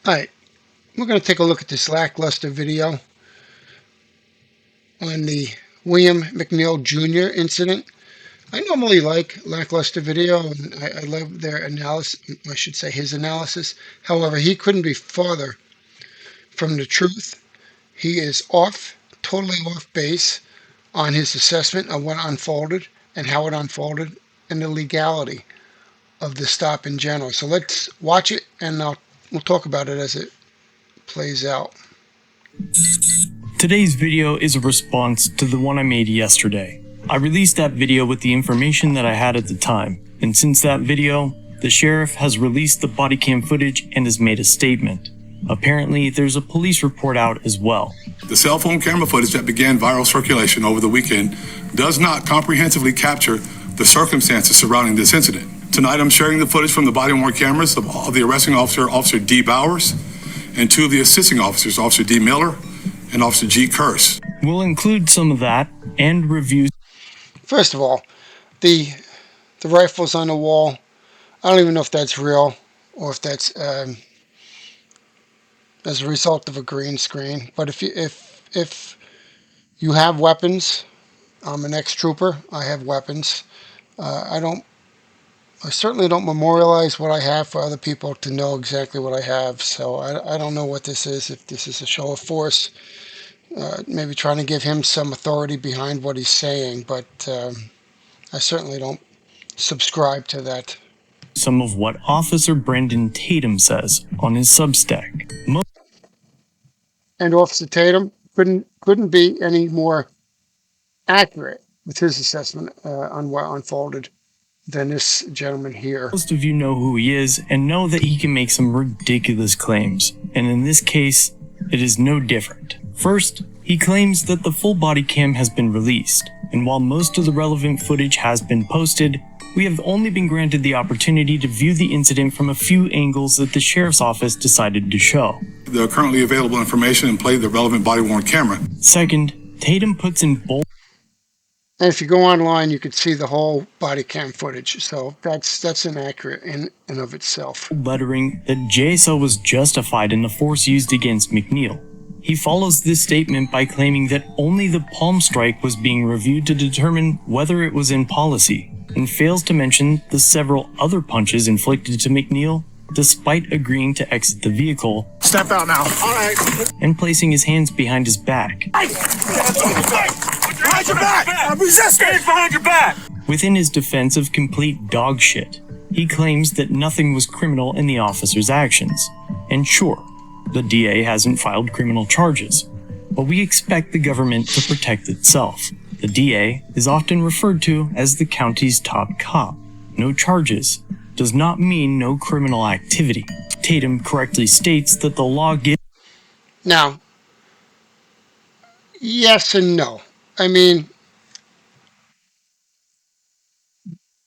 Alright, we're going to take a look at this lackluster video on the William McNeil Jr. incident. I normally like lackluster video, and I love their analysis, I should say his analysis. However, he couldn't be farther from the truth. He is totally off base on his assessment of what unfolded and how it unfolded and the legality of the stop in general. So let's watch it, and we'll talk about it as it plays out. Today's video is a response to the one I made yesterday. I released that video with the information that I had at the time, and since that video, the sheriff has released the body cam footage and has made a statement. Apparently, there's a police report out as well. The cell phone camera footage that began viral circulation over the weekend does not comprehensively capture the circumstances surrounding this incident. Tonight, I'm sharing the footage from the body-worn cameras of the arresting officer, Officer D. Bowers, and two of the assisting officers, Officer D. Miller and Officer G. Curse. We'll include some of that and reviews. First of all, the rifles on the wall, I don't even know if that's real or if that's as a result of a green screen. But if you have weapons, I'm an ex-trooper. I have weapons. I certainly don't memorialize what I have for other people to know exactly what I have. So I don't know what this is. If this is a show of force, maybe trying to give him some authority behind what he's saying. But I certainly don't subscribe to that. Some of what Officer Brendan Tatum says on his Substack. And Officer Tatum couldn't be any more accurate with his assessment on what unfolded than this gentleman here. Most of you know who he is and know that he can make some ridiculous claims, and in this case, it is no different. First, he claims that the full body cam has been released, and while most of the relevant footage has been posted, we have only been granted the opportunity to view the incident from a few angles that the sheriff's office decided to show. The currently available information and play the relevant body-worn camera. Second, Tatum puts in bold. And if you go online, you can see the whole body cam footage. So that's inaccurate in and of itself. Lettering that JSO was justified in the force used against McNeil. He follows this statement by claiming that only the palm strike was being reviewed to determine whether it was in policy, and fails to mention the several other punches inflicted to McNeil despite agreeing to exit the vehicle. Step out now. All right. And placing his hands behind his back. Behind your back! I'm resisting! Hands behind your back! Within his defense of complete dog shit, he claims that nothing was criminal in the officer's actions. And sure, the DA hasn't filed criminal charges, but we expect the government to protect itself. The DA is often referred to as the county's top cop. No charges does not mean no criminal activity. Tatum correctly states that the law gives... Now, yes and no. I mean,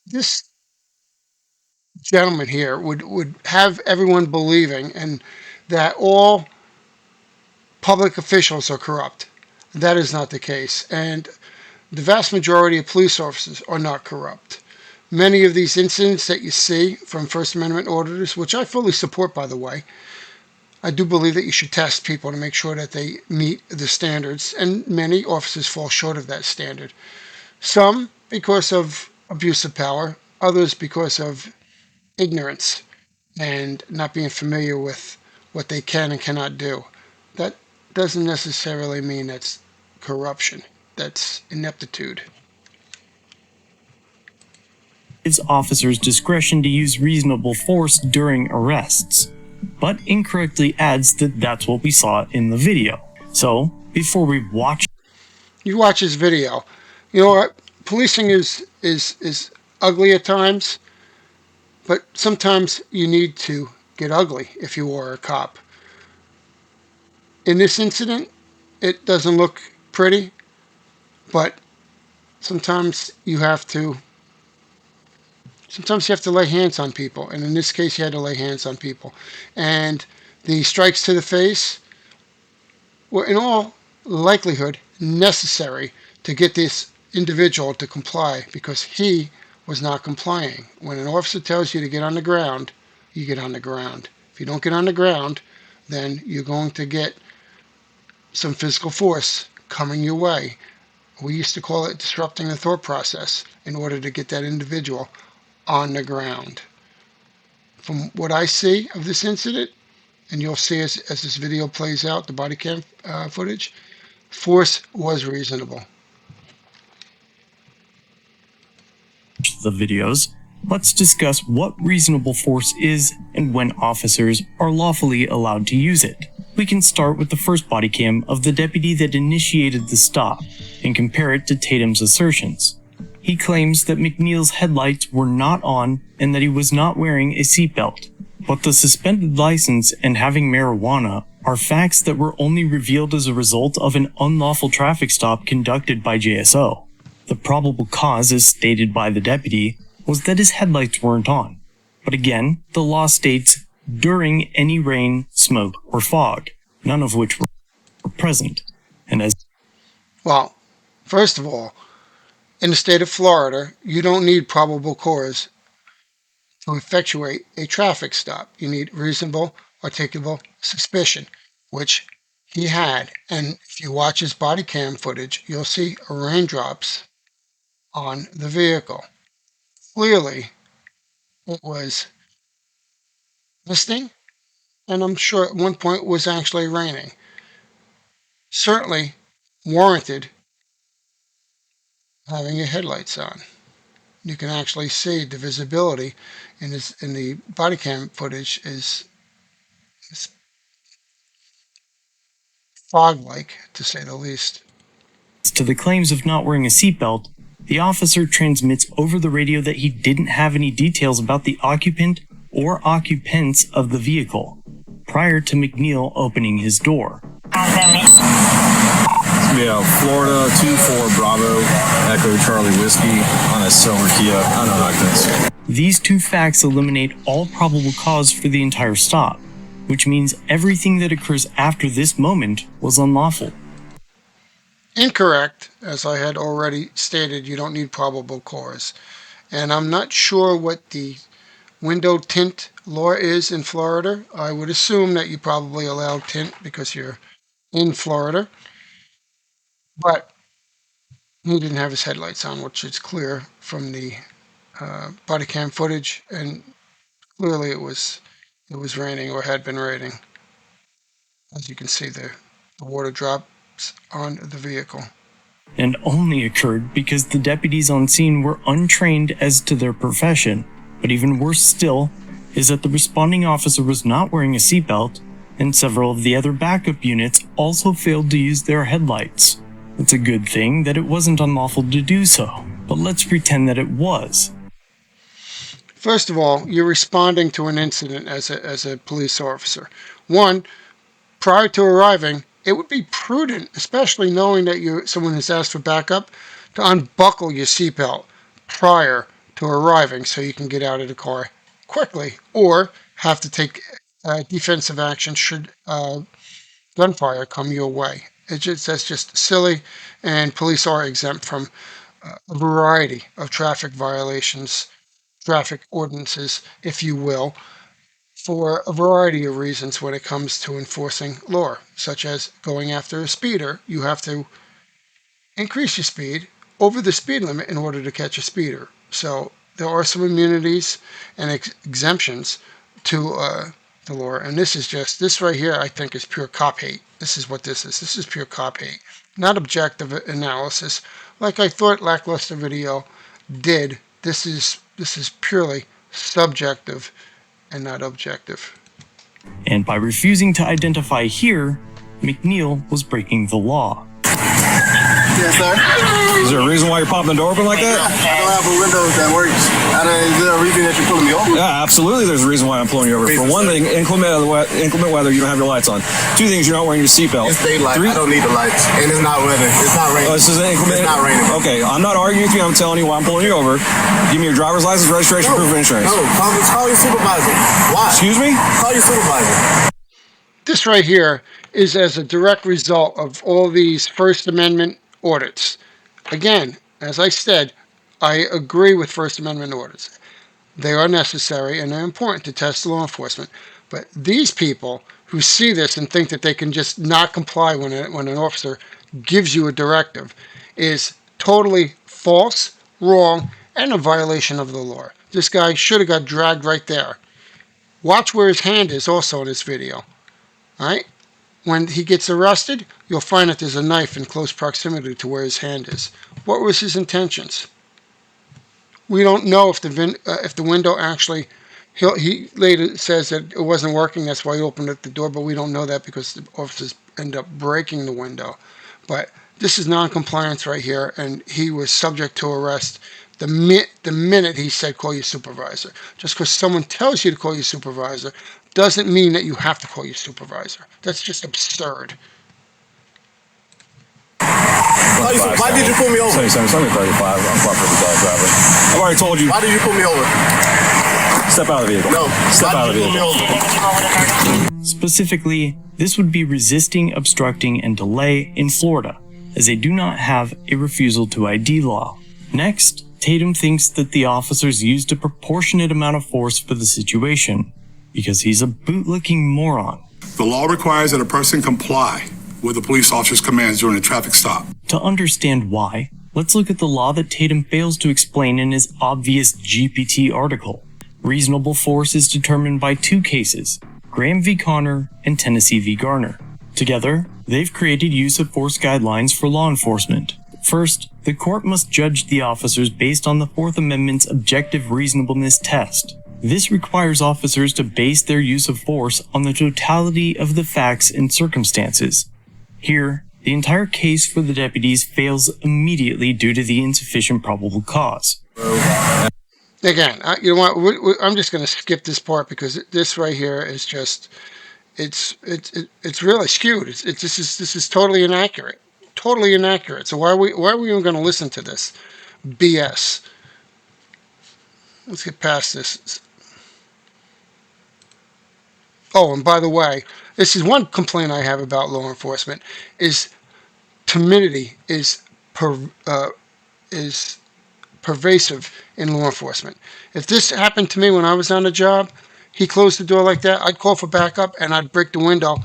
this gentleman here would have everyone believing and that all public officials are corrupt. That is not the case. And the vast majority of police officers are not corrupt. Many of these incidents that you see from First Amendment auditors, which I fully support, by the way, I do believe that you should test people to make sure that they meet the standards, and many officers fall short of that standard. Some because of abuse of power, others because of ignorance and not being familiar with what they can and cannot do. That doesn't necessarily mean that's corruption. That's ineptitude. Gives officers discretion to use reasonable force during arrests, but incorrectly adds that that's what we saw in the video. So, before we watch... You watch this video. You know what? Policing is ugly at times, but sometimes you need to get ugly if you are a cop. In this incident, it doesn't look pretty, but sometimes you have to lay hands on people. And in this case, he had to lay hands on people. And the strikes to the face were in all likelihood necessary to get this individual to comply, because he was not complying. When an officer tells you to get on the ground, you get on the ground. If you don't get on the ground, then you're going to get some physical force coming your way. We used to call it disrupting the thought process in order to get that individual on the ground. From what I see of this incident, and you'll see as this video plays out, the body cam footage, force was reasonable. The videos, let's discuss what reasonable force is and when officers are lawfully allowed to use it. We can start with the first body cam of the deputy that initiated the stop and compare it to Tatum's assertions. He claims that McNeil's headlights were not on and that he was not wearing a seatbelt. But the suspended license and having marijuana are facts that were only revealed as a result of an unlawful traffic stop conducted by JSO. The probable cause, as stated by the deputy, was that his headlights weren't on. But again, the law states during any rain, smoke, or fog, none of which were present. And as Well, first of all, in the state of Florida, you don't need probable cause to effectuate a traffic stop. You need reasonable, articulable suspicion, which he had. And if you watch his body cam footage, you'll see raindrops on the vehicle. Clearly, it was misting, and I'm sure at one point it was actually raining. Certainly warranted having your headlights on. You can actually see the visibility in the body cam footage is fog-like, to say the least. to the claims of not wearing a seatbelt, the officer transmits over the radio that he didn't have any details about the occupant or occupants of the vehicle prior to McNeil opening his door. Yeah, Florida 24 Bravo Echo Charlie Whiskey on a silver Kia. I don't know occupants. These two facts eliminate all probable cause for the entire stop, which means everything that occurs after this moment was unlawful. Incorrect, as I had already stated, you don't need probable cause. And I'm not sure what the window tint law is in Florida. I would assume that you probably allow tint because you're in Florida. But he didn't have his headlights on, which is clear from the body cam footage, and clearly it was raining or had been raining. As you can see, the water drops on the vehicle. And only occurred because the deputies on scene were untrained as to their profession. But even worse still is that the responding officer was not wearing a seatbelt, and several of the other backup units also failed to use their headlights. It's a good thing that it wasn't unlawful to do so, but let's pretend that it was. First of all, you're responding to an incident as a police officer. One, prior to arriving, it would be prudent, especially knowing that someone has asked for backup, to unbuckle your seatbelt prior to arriving so you can get out of the car quickly, or have to take defensive action should gunfire come your way. That's just silly, and police are exempt from a variety of traffic violations, traffic ordinances, if you will, for a variety of reasons when it comes to enforcing law, such as going after a speeder. You have to increase your speed over the speed limit in order to catch a speeder. So there are some immunities and exemptions to the law, and this right here, I think, is pure cop hate. This is what this is. This is pure cop hate, not objective analysis, like I thought lackluster video did. This is purely subjective and not objective. And by refusing to identify here, McNeil was breaking the law. Yes, sir. Is there a reason why you're popping the door open like that? I don't have a window that works. Is there a reason that you're pulling me over? Yeah, absolutely. There's a reason why I'm pulling you over. For one thing, inclement weather, you don't have your lights on. Two things, you're not wearing your seatbelt. It's daylight. I don't need the lights. And it's not weather. It's not raining. This is inclement. It's not raining. Okay, I'm not arguing with you. I'm telling you why I'm pulling you over. Give me your driver's license, registration, proof of insurance. No, call your supervisor. Why? Excuse me? Call your supervisor. This right here is as a direct result of all these First Amendment audits. Again, as I said, I agree with First Amendment audits. They are necessary and they're important to test law enforcement. But these people who see this and think that they can just not comply when an officer gives you a directive is totally false, wrong, and a violation of the law. This guy should have got dragged right there. Watch where his hand is also in this video. All right? When he gets arrested, you'll find that there's a knife in close proximity to where his hand is. What was his intentions? We don't know if the window actually. He later says that it wasn't working. That's why he opened up the door, but we don't know that because the officers end up breaking the window. But this is non-compliance right here, and he was subject to arrest the minute he said call your supervisor. Just because someone tells you to call your supervisor doesn't mean that you have to call your supervisor. That's just absurd. Why did you pull me over? 77, 35. I'm part of the dog driver. I've already told you. Why did you pull me over? Step out of the vehicle. No. Step out of the vehicle. Specifically, this would be resisting, obstructing, and delay in Florida, as they do not have a refusal to ID law. Next, Tatum thinks that the officers used a proportionate amount of force for the situation, because he's a bootlicking moron. The law requires that a person comply with the police officer's commands during a traffic stop. To understand why, let's look at the law that Tatum fails to explain in his obvious GPT article. Reasonable force is determined by two cases, Graham v. Connor and Tennessee v. Garner. Together, they've created use of force guidelines for law enforcement. First, the court must judge the officers based on the Fourth Amendment's objective reasonableness test. This requires officers to base their use of force on the totality of the facts and circumstances. Here, the entire case for the deputies fails immediately due to the insufficient probable cause. Again, you know what? I'm just going to skip this part because this right here is just, it's really skewed. This is totally inaccurate. Totally inaccurate. So why are we even going to listen to this BS? Let's get past this. Oh, and by the way, this is one complaint I have about law enforcement: is timidity is pervasive in law enforcement. If this happened to me when I was on the job, he closed the door like that, I'd call for backup and I'd break the window,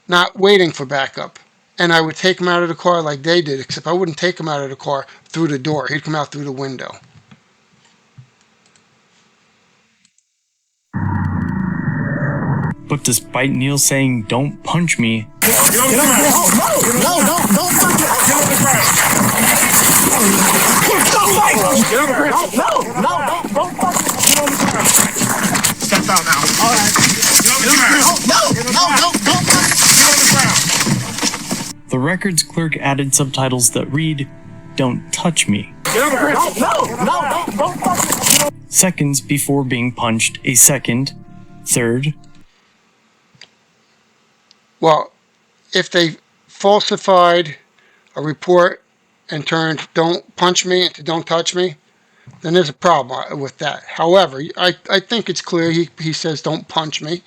not waiting for backup. And I would take him out of the car like they did, except I wouldn't take him out of the car through the door. He'd come out through the window. But despite Neil saying, "Don't punch me," No, don't touch me. Don't touch me. Step out now. All right. Don't touch me. the records clerk added subtitles that read, "Don't touch me," Don't touch me. seconds before being punched a second, third, Well, if they falsified a report and turned "don't punch me" into "don't touch me," then there's a problem with that. However, I think it's clear he says "don't punch me."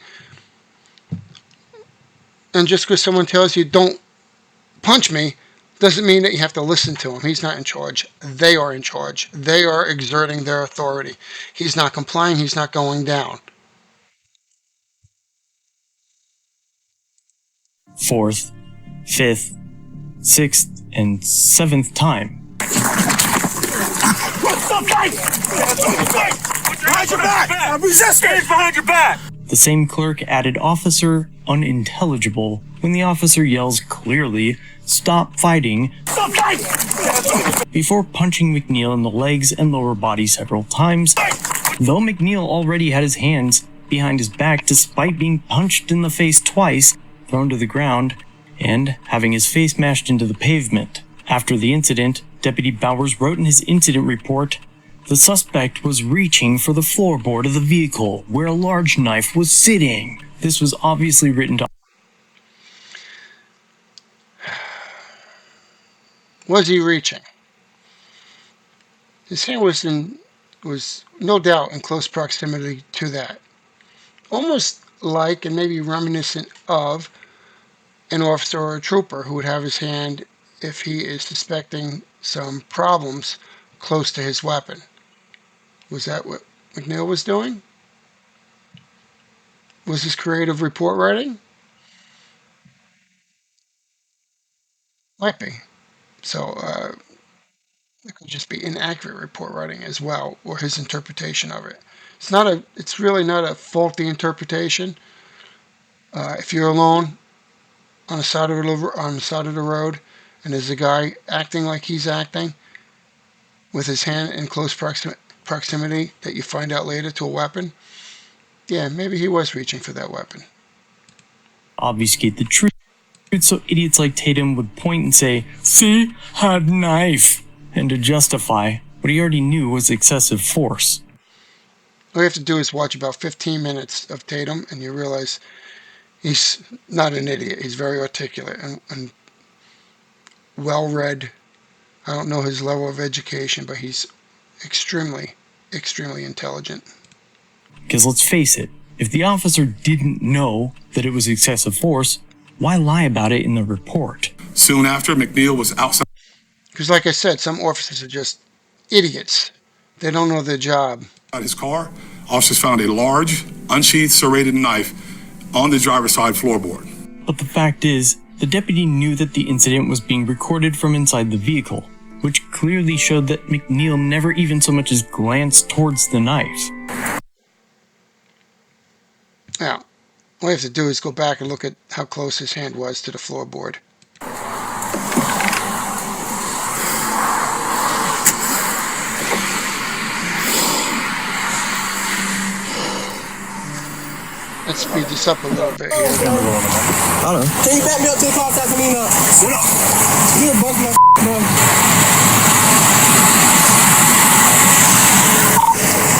And just because someone tells you "don't punch me" doesn't mean that you have to listen to him. He's not in charge. They are in charge. They are exerting their authority. He's not complying. He's not going down. fourth, fifth, sixth, and seventh time. Behind your back! I'm resisting! Stand behind your back! The same clerk added "officer unintelligible" when the officer yells clearly, "Stop fighting," Stop fighting! before punching McNeil in the legs and lower body several times, though McNeil already had his hands behind his back despite being punched in the face twice, thrown to the ground, and having his face mashed into the pavement. After the incident, Deputy Bowers wrote in his incident report, "The suspect was reaching for the floorboard of the vehicle where a large knife was sitting." This was obviously written to... Was he reaching? His hand was no doubt in close proximity to that. Almost like, and maybe reminiscent of, an officer or a trooper who would have his hand, if he is suspecting some problems, close to his weapon. Was that what McNeil was doing? Was this creative report writing? Might be. So it could just be inaccurate report writing as well, or his interpretation of it. It's really not a faulty interpretation. If you're alone on the side of the road, and there's a guy acting like he's acting, with his hand in close proximity that you find out later to a weapon, yeah, maybe he was reaching for that weapon. Obfuscate the truth so idiots like Tatum would point and say, "See, had knife," and to justify what he already knew was excessive force. All you have to do is watch about 15 minutes of Tatum, and you realize he's not an idiot. He's very articulate and well-read. I don't know his level of education, but he's extremely, extremely intelligent. Because let's face it, if the officer didn't know that it was excessive force, why lie about it in the report? Soon after, McNeil was outside Because like I said, some officers are just idiots. They don't know their job. his car. Officers found a large, unsheathed, serrated knife on the driver's side floorboard. But the fact is, the deputy knew that the incident was being recorded from inside the vehicle, which clearly showed that McNeil never even so much as glanced towards the knife. Now, all you have to do is go back and look at how close his hand was to the floorboard. Let's speed this up a little bit here. I don't know. Can you back me up to the car so I can mean up? Sit up. You're busting my bro.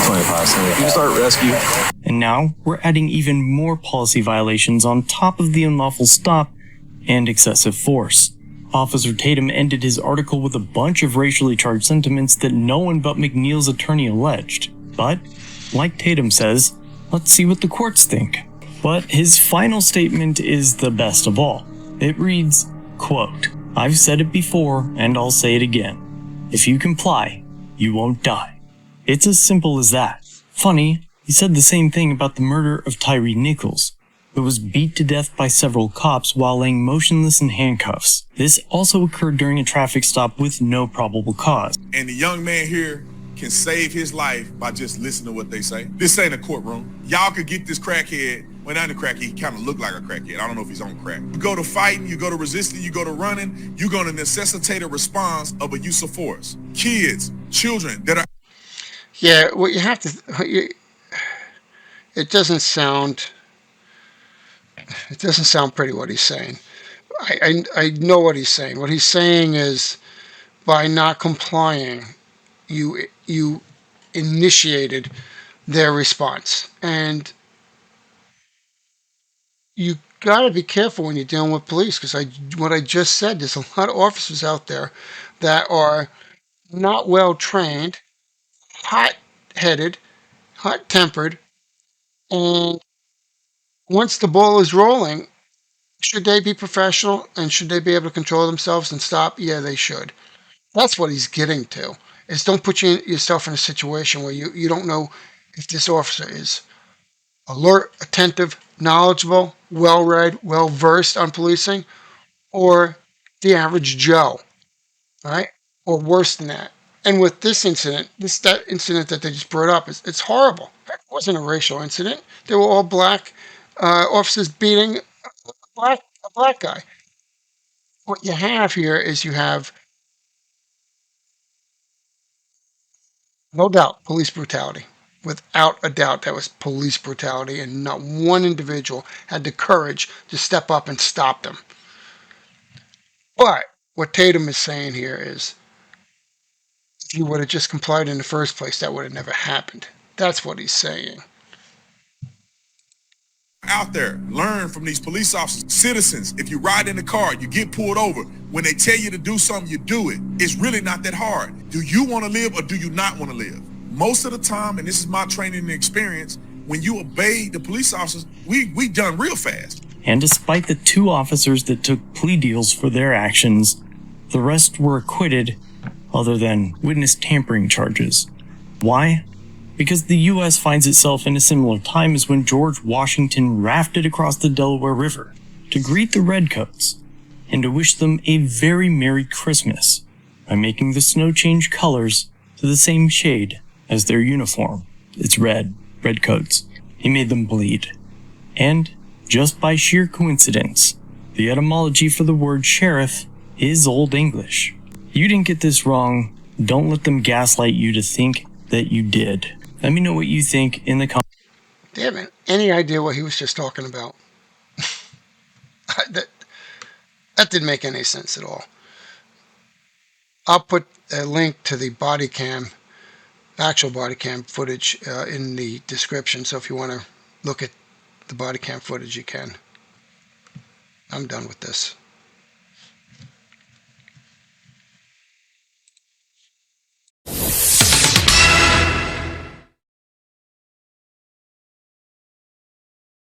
25, so you can start rescue. And now, we're adding even more policy violations on top of the unlawful stop and excessive force. Officer Tatum ended his article with a bunch of racially charged sentiments that no one but McNeil's attorney alleged. But, like Tatum says, let's see what the courts think. But his final statement is the best of all. It reads, quote, "I've said it before, and I'll say it again. If you comply, you won't die." It's as simple as that. Funny, he said the same thing about the murder of Tyree Nichols, who was beat to death by several cops while laying motionless in handcuffs. This also occurred during a traffic stop with no probable cause. And the young man here can save his life by just listening to what they say. This ain't a courtroom. Y'all could get this crackhead. Well, not a crackhead, he kind of look like a crackhead. I don't know if he's on crack. You go to fighting, you go to resisting, you go to running, you're going to necessitate a response of a use of force. Kids, children that are... Yeah, what you have to... It doesn't sound pretty what he's saying. I know what he's saying. What he's saying is, by not complying, you initiated their response. And you got to be careful when you're dealing with police, because what I just said, there's a lot of officers out there that are not well trained, hot-headed, hot-tempered, and once the ball is rolling, should they be professional and should they be able to control themselves and stop? Yeah, they should. That's what he's getting to, is don't put yourself in a situation where you don't know if this officer is alert, attentive, knowledgeable, well-read, well-versed on policing, or the average Joe, right? Or worse than that. And with this incident, that incident that they just brought up, it's horrible. It wasn't a racial incident. They were all black officers beating a black guy. What you have here is you have, no doubt, police brutality. Without a doubt, that was police brutality, and not one individual had the courage to step up and stop them. But what Tatum is saying here is, if you would have just complied in the first place, that would have never happened. That's what he's saying. out there, learn from these police officers. Citizens, if you ride in the car, you get pulled over. When they tell you to do something, you do it. It's really not that hard. Do you want to live or do you not want to live? Most of the time, and this is my training and experience, when you obey the police officers, we done real fast. And despite the 2 officers that took plea deals for their actions, the rest were acquitted, other than witness tampering charges. Why? Because the U.S. finds itself in a similar time as when George Washington rafted across the Delaware River to greet the Redcoats. and to wish them a very Merry Christmas by making the snow change colors to the same shade as their uniform. It's red coats. He made them bleed. And, just by sheer coincidence, the etymology for the word sheriff is Old English. You didn't get this wrong. Don't let them gaslight you to think that you did. Let me know what you think in the comments. They haven't any idea what he was just talking about. That didn't make any sense at all. I'll put a link to the actual body cam footage in the description, so if you want to look at the body cam footage, you can. I'm done with this.